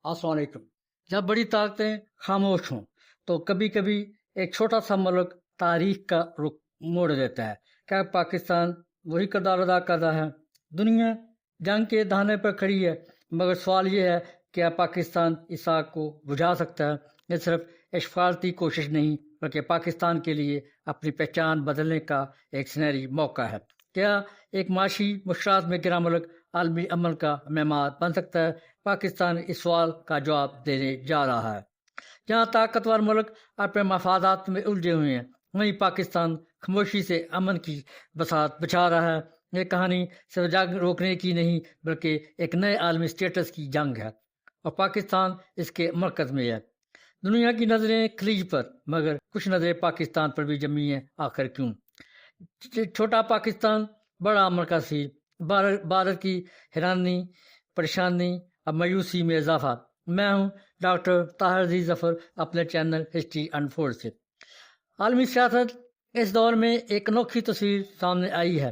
السلام علیکم۔ جب بڑی طاقتیں خاموش ہوں تو کبھی کبھی ایک چھوٹا سا ملک تاریخ کا رخ موڑ دیتا ہے۔ کیا پاکستان وہی کردار ادا کر رہا ہے؟ دنیا جنگ کے دہانے پر کھڑی ہے، مگر سوال یہ ہے کیا پاکستان اس آگ کو بجھا سکتا ہے؟ یہ صرف اشفاقی کوشش نہیں بلکہ پاکستان کے لیے اپنی پہچان بدلنے کا ایک سنہری موقع ہے۔ کیا ایک معاشی مشکلات میں گرا ملک عالمی امن کا معمار بن سکتا ہے؟ پاکستان اس سوال کا جواب دینے جا رہا ہے۔ جہاں طاقتور ملک اپنے مفادات میں الجھے ہوئے ہیں، وہیں پاکستان خاموشی سے امن کی بساط بچھا رہا ہے۔ یہ کہانی صرف جنگ روکنے کی نہیں بلکہ ایک نئے عالمی سٹیٹس کی جنگ ہے، اور پاکستان اس کے مرکز میں ہے۔ دنیا کی نظریں خلیج پر، مگر کچھ نظریں پاکستان پر بھی جمی ہیں۔ آخر کیوں؟ چھوٹا پاکستان، بڑا امن کا سیر، بھارت کی حیرانی، پریشانی اور مایوسی میں اضافہ۔ میں ہوں ڈاکٹر طاہر عزیز ظفر، اپنے چینل ہسٹری انفورڈ سے۔ عالمی سیاست اس دور میں ایک انوکھی تصویر سامنے آئی ہے۔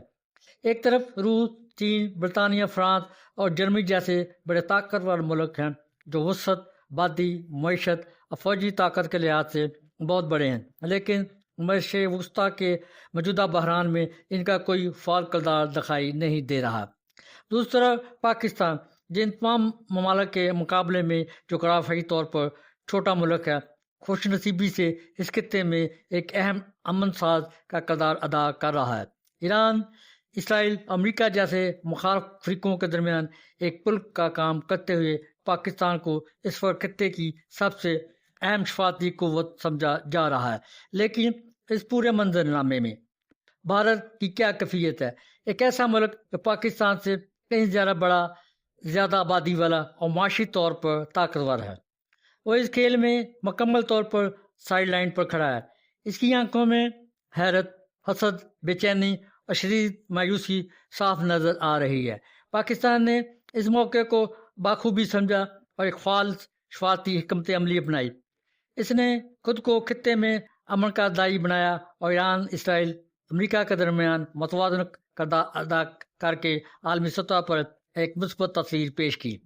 ایک طرف روس، چین، برطانیہ، فرانس اور جرمنی جیسے بڑے طاقتور ملک ہیں جو وسعت، آبادی، معیشت اور فوجی طاقت کے لحاظ سے بہت بڑے ہیں، لیکن مشرق وسطیٰ کے موجودہ بحران میں ان کا کوئی فعال کردار دکھائی نہیں دے رہا۔ دوسری طرف پاکستان، جن تمام ممالک کے مقابلے میں جغرافیائی طور پر چھوٹا ملک ہے، خوش نصیبی سے اس خطے میں ایک اہم امن ساز کا کردار ادا کر رہا ہے۔ ایران، اسرائیل، امریکہ جیسے مخالف فریقوں کے درمیان ایک پل کا کام کرتے ہوئے پاکستان کو اس وقت خطے کی سب سے اہم حفاظتی قوت سمجھا جا رہا ہے۔ لیکن اس پورے منظر نامے میں بھارت کی کیا کیفیت ہے؟ ایک ایسا ملک جو پاکستان سے کہیں زیادہ بڑا، زیادہ آبادی والا اور معاشی طور پر طاقتور ہے، وہ اس کھیل میں مکمل طور پر سائیڈ لائن پر کھڑا ہے۔ اس کی آنکھوں میں حیرت، حسد، بے چینی اور شدید مایوسی صاف نظر آ رہی ہے۔ پاکستان نے اس موقع کو بخوبی سمجھا اور ایک فعال حفاظتی حکمت عملی اپنائی۔ اس نے خود کو خطے میں امن کا داعی بنایا اور ایران، اسرائیل، امریکہ کے درمیان متوازن کردار ادا کر کے عالمی سطح پر ایک مثبت تصویر پیش کی۔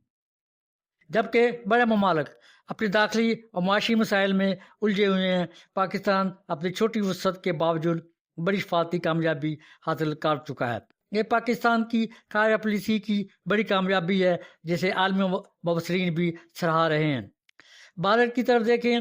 جبکہ بڑے ممالک اپنی داخلی اور معاشی مسائل میں الجھے ہوئے ہیں، پاکستان اپنی چھوٹی وسعت کے باوجود بڑی حفاظتی کامیابی حاصل کر چکا ہے۔ یہ پاکستان کی خارجہ پالیسی کی بڑی کامیابی ہے جسے عالمی مبصرین بھی سراہ رہے ہیں۔ بھارت کی طرف دیکھیں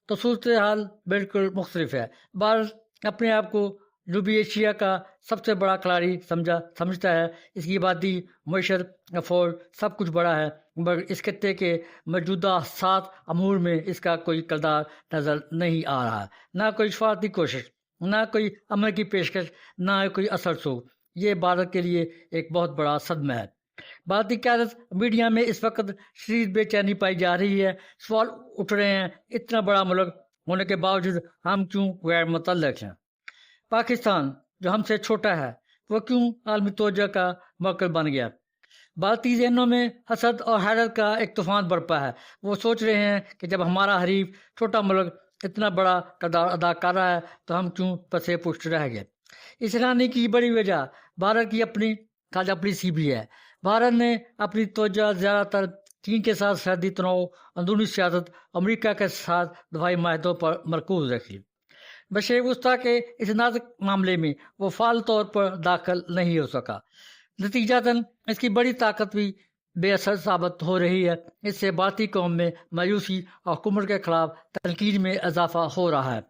تو صورتحال بالکل مختلف ہے۔ بھارت اپنے آپ کو جنوبی ایشیا کا سب سے بڑا کھلاڑی سمجھتا ہے۔ اس کی آبادی، معیشت، فوج سب کچھ بڑا ہے، مگر اس خطے کے موجودہ حساس امور میں اس کا کوئی کردار نظر نہیں آ رہا۔ نہ کوئی حفاظتی کوشش، نہ کوئی امن کی پیشکش، نہ کوئی اثر سو۔ یہ بھارت کے لیے ایک بہت بڑا صدمہ ہے۔ بھارتی قیادت میڈیا میں اس وقت شدید بے چینی پائی جا رہی ہے۔ سوال اٹھ رہے ہیں، اتنا بڑا ملک ہونے کے باوجود ہم کیوں غیر متعلق ہیں؟ پاکستان جو ہم سے چھوٹا ہے، وہ کیوں عالمی توجہ کا مرکز بن گیا؟ بھارتی ذہنوں میں حسد اور حیرت کا ایک طوفان برپا ہے۔ وہ سوچ رہے ہیں کہ جب ہمارا حریف چھوٹا ملک اتنا بڑا کردار ادا کر رہا ہے تو ہم کیوں پسے پشت رہ گئے؟ اس حیرانی کی بڑی وجہ بھارت کی اپنی خارجہ پالیسی بھی ہے۔ بھارت نے اپنی توجہ زیادہ تر چین کے ساتھ سرحدی تناؤ، اندرونی سیاست، امریکہ کے ساتھ دفاعی معاہدوں پر مرکوز رکھی۔ مشرق وسطیٰ کے اس نازک معاملے میں وہ فعال طور پر داخل نہیں ہو سکا۔ نتیجتاً اس کی بڑی طاقت بھی بے اثر ثابت ہو رہی ہے۔ اس سے بھارتی قوم میں مایوسی اور حکومت کے خلاف تنقید میں اضافہ ہو رہا ہے۔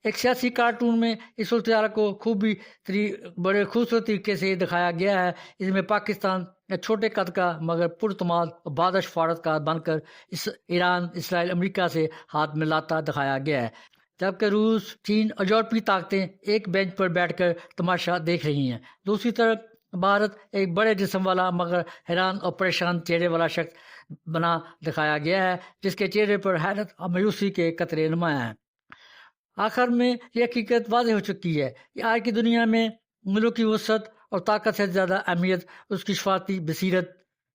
ایک سیاسی کارٹون میں اس صورتحال کو بڑے خوبصورت طریقے سے دکھایا گیا ہے۔ اس میں پاکستان ایک چھوٹے قد کا مگر پرتماد اور بادش فارغ بن کر ایران، اسرائیل، امریکہ سے ہاتھ ملاتا دکھایا گیا ہے، جبکہ روس، چین اور یورپی طاقتیں ایک بینچ پر بیٹھ کر تماشا دیکھ رہی ہیں۔ دوسری طرف بھارت ایک بڑے جسم والا مگر حیران اور پریشان چہرے والا شخص بنا دکھایا گیا ہے، جس کے چہرے پر حیرت اور مایوسی کے قطرے نمایاں ہیں۔ آخر میں یہ حقیقت واضح ہو چکی ہے کہ آج کی دنیا میں ملک کی وسعت اور طاقت سے زیادہ اہمیت اس کی حفاظتی بصیرت،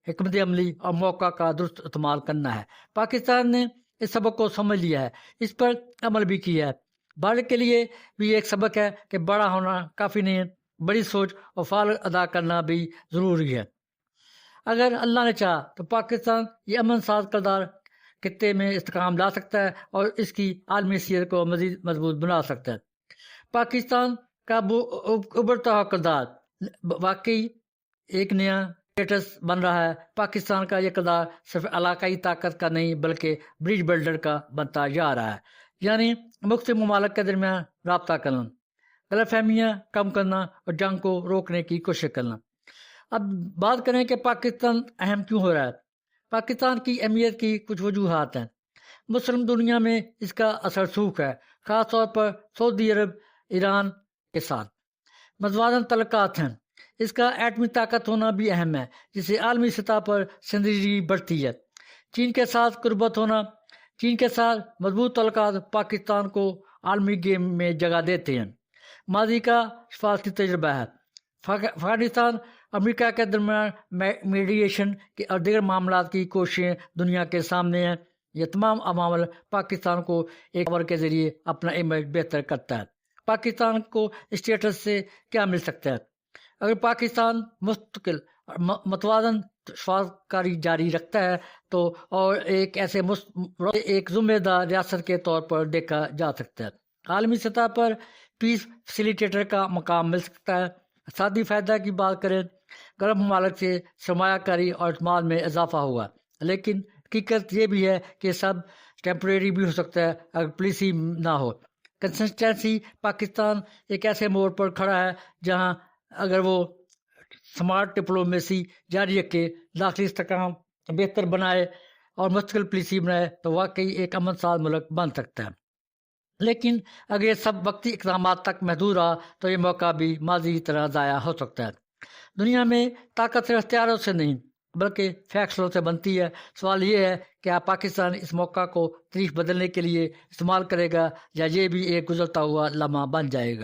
حکمت عملی اور موقع کا درست استعمال کرنا ہے۔ پاکستان نے اس سبق کو سمجھ لیا ہے، اس پر عمل بھی کیا ہے۔ بھارت کے لیے بھی ایک سبق ہے کہ بڑا ہونا کافی نہیں ہے، بڑی سوچ اور فعال ادا کرنا بھی ضروری ہے۔ اگر اللہ نے چاہا تو پاکستان یہ امن ساز کردار خطے میں استحکام لا سکتا ہے اور اس کی عالمی حیثیت کو مزید مضبوط بنا سکتا ہے۔ پاکستان کا ابھرتا ہوا کردار واقعی ایک نیا اسٹیٹس بن رہا ہے۔ پاکستان کا یہ کردار صرف علاقائی طاقت کا نہیں بلکہ برج بلڈر کا بنتا جا رہا ہے، یعنی مختلف ممالک کے درمیان رابطہ کرنا، غلط فہمیاں کم کرنا اور جنگ کو روکنے کی کوشش کرنا۔ اب بات کریں کہ پاکستان اہم کیوں ہو رہا ہے۔ پاکستان کی اہمیت کی کچھ وجوہات ہیں۔ مسلم دنیا میں اس کا اثر سوکھ ہے، خاص طور پر سعودی عرب، ایران کے ساتھ متوازن تعلقات ہیں۔ اس کا ایٹمی طاقت ہونا بھی اہم ہے، جس سے عالمی سطح پر سنجیدگی بڑھتی ہے۔ چین کے ساتھ قربت ہونا، چین کے ساتھ مضبوط تعلقات پاکستان کو عالمی گیم میں جگہ دیتے ہیں۔ ماضی کا سفارتی تجربہ ہے۔ افغانستان امریکہ کے درمیان میڈیشن اور دیگر معاملات کی کوششیں دنیا کے سامنے ہیں۔ یہ تمام عوامل پاکستان کو ایک پاور کے ذریعے اپنا امیج بہتر کرتا ہے۔ پاکستان کو اسٹیٹس سے کیا مل سکتا ہے؟ اگر پاکستان مستقل اور متوازن سفارتکاری جاری رکھتا ہے تو اور ایک ذمہ دار ریاست کے طور پر دیکھا جا سکتا ہے۔ عالمی سطح پر پیس فیسیلیٹیٹر کا مقام مل سکتا ہے۔ اقتصادی فائدہ کی بات کریں، غرب ممالک سے سرمایہ کاری اور اعتماد میں اضافہ ہوا، لیکن حقیقت یہ بھی ہے کہ سب ٹیمپریری بھی ہو سکتا ہے اگر پالیسی نہ ہو۔ کنسسٹنسی پاکستان ایک ایسے موڑ پر کھڑا ہے جہاں اگر وہ سمارٹ ڈپلومیسی جاری رکھے، داخلی استحکام بہتر بنائے اور مستقل پالیسی بنائے تو واقعی ایک امن ساز ملک بن سکتا ہے۔ لیکن اگر یہ سب وقتی اقدامات تک محدود رہا تو یہ موقع بھی ماضی کی طرح ضائع ہو سکتا ہے۔ دنیا میں طاقت صرف اختیاروں سے نہیں بلکہ فیصلوں سے بنتی ہے۔ سوال یہ ہے کہ آپ پاکستان اس موقع کو تاریخ بدلنے کے لیے استعمال کرے گا یا یہ بھی ایک گزرتا ہوا لمحہ بن جائے گا۔